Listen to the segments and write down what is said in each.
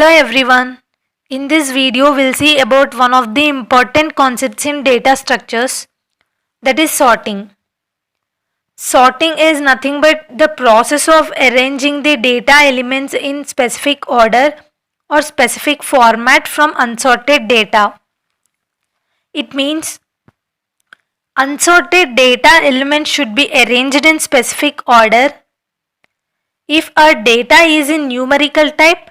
Hello everyone. In this video we'll see about one of the important concepts in data structures, that is sorting. Sorting is nothing but the process of arranging the data elements in specific order or specific format from unsorted data. It means unsorted data elements should be arranged in specific order. If our data is in numerical type,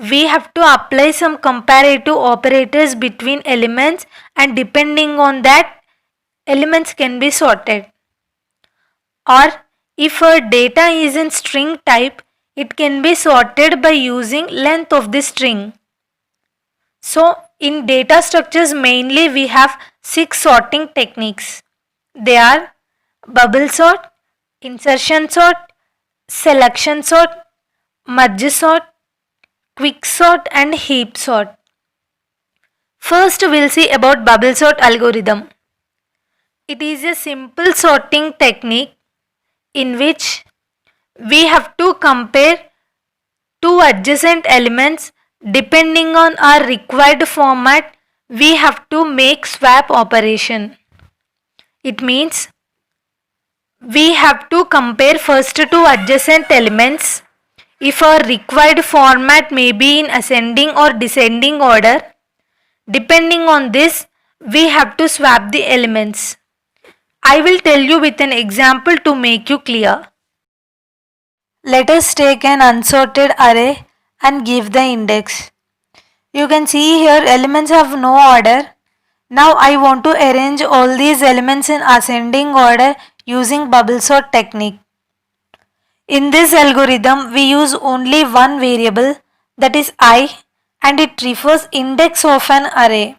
we have to apply some comparative operators between elements, and depending on that, elements can be sorted. Or if our data is in string type, it can be sorted by using length of the string. So in data structures mainly we have 6 sorting techniques. They are bubble sort, insertion sort, selection sort, merge sort, quick sort and heap sort. First we'll see about bubble sort algorithm. It is a simple sorting technique in which we have to compare two adjacent elements. Depending on our required format, we have to make swap operation. It means we have to compare first two adjacent elements. If our required format may be in ascending or descending order, depending on this, we have to swap the elements. I will tell you with an example to make you clear. Let us take an unsorted array and give the index. You can see here elements have no order. Now I want to arrange all these elements in ascending order using bubble sort technique. In this algorithm, we use only one variable, that is I, and it refers index of an array.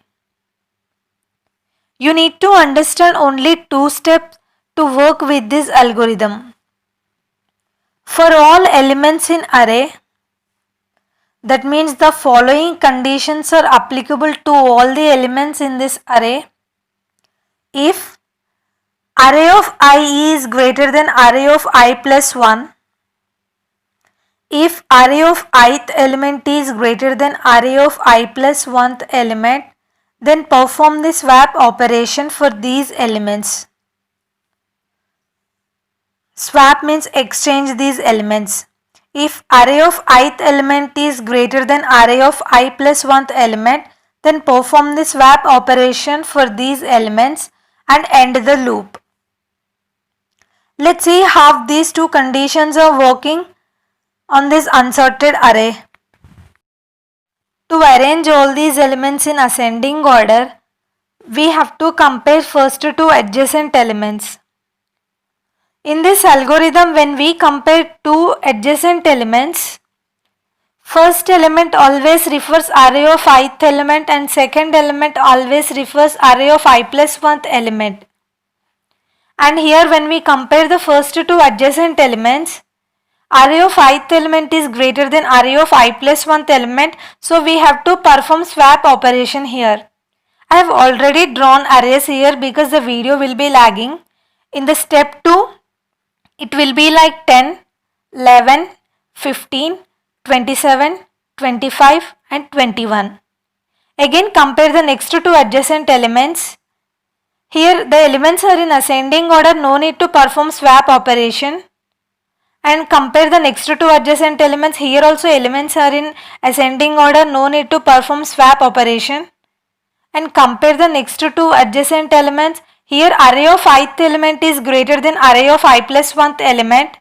You need to understand only two steps to work with this algorithm. For all elements in array, that means the following conditions are applicable to all the elements in this array. If array of I is greater than array of I plus 1, if array of ith element is greater than array of I plus 1th element, then perform the swap operation for these elements. Swap means exchange these elements. If array of ith element is greater than array of I plus 1th element, then perform the swap operation for these elements and end the loop. Let's see how these two conditions are working on this unsorted array. To arrange all these elements in ascending order, we have to compare first two adjacent elements. In this algorithm, when we compare two adjacent elements, first element always refers array of ith element and second element always refers array of I plus 1th element. And here when we compare the first two adjacent elements, array of ith element is greater than array of I plus 1th element, so we have to perform swap operation here. I have already drawn arrays here because the video will be lagging. In the step 2, it will be like 10, 11, 15, 27, 25 and 21. Again compare the next two adjacent elements. Here the elements are in ascending order, no need to perform swap operation. And compare the next two adjacent elements. Here also elements are in ascending order, no need to perform swap operation. And compare the next two adjacent elements. Here array of ith element is greater than array of I plus 1th element.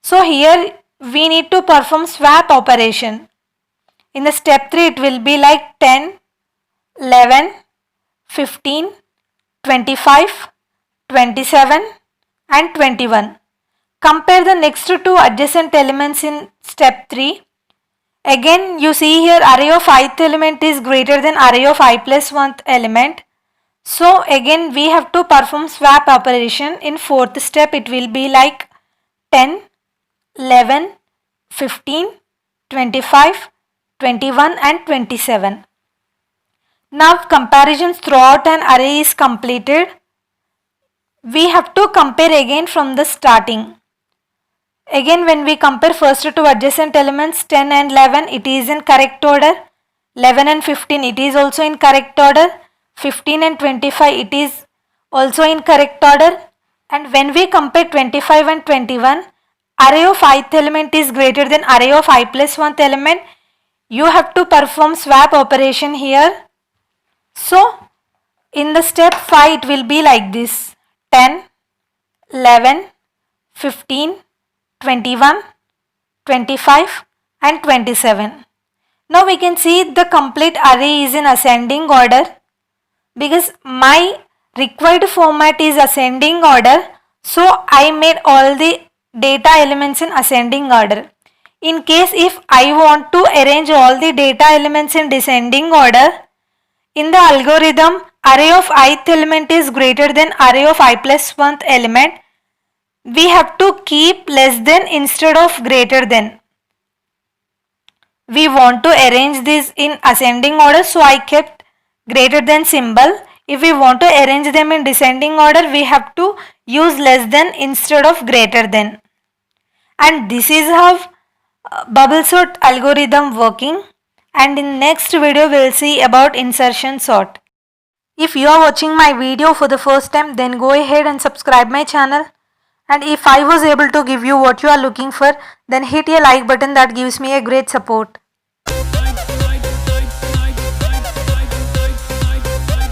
So here we need to perform swap operation. In the step 3 it will be like 10, 11, 15, 25, 27 and 21. Compare the next two adjacent elements in step 3. Again you see here array of ith element is greater than array of I plus 1th element. So again we have to perform swap operation. In fourth step it will be like 10, 11, 15, 25, 21 and 27. Now comparisons throughout an array is completed. We have to compare again from the starting. Again when we compare first two adjacent elements 10 and 11, it is in correct order. 11 and 15, it is also in correct order. 15 and 25, it is also in correct order. And when we compare 25 and 21, array of ith element is greater than array of I plus 1th element. You have to perform swap operation here. So in the step 5, it will be like this: 10, 11, 15, 21, 25 and 27. Now we can see the complete array is in ascending order because my required format is ascending order. So I made all the data elements in ascending order. In case if I want to arrange all the data elements in descending order, in the algorithm array of ith element is greater than array of I plus 1th element. We have to keep less than instead of greater than. We want to arrange this in ascending order, so I kept greater than symbol. If we want to arrange them in descending order, we have to use less than instead of greater than. And this is how bubble sort algorithm working. And in next video we will see about insertion sort. If you are watching my video for the first time, then go ahead and subscribe my channel. And if I was able to give you what you are looking for, then hit a like button, that gives me a great support.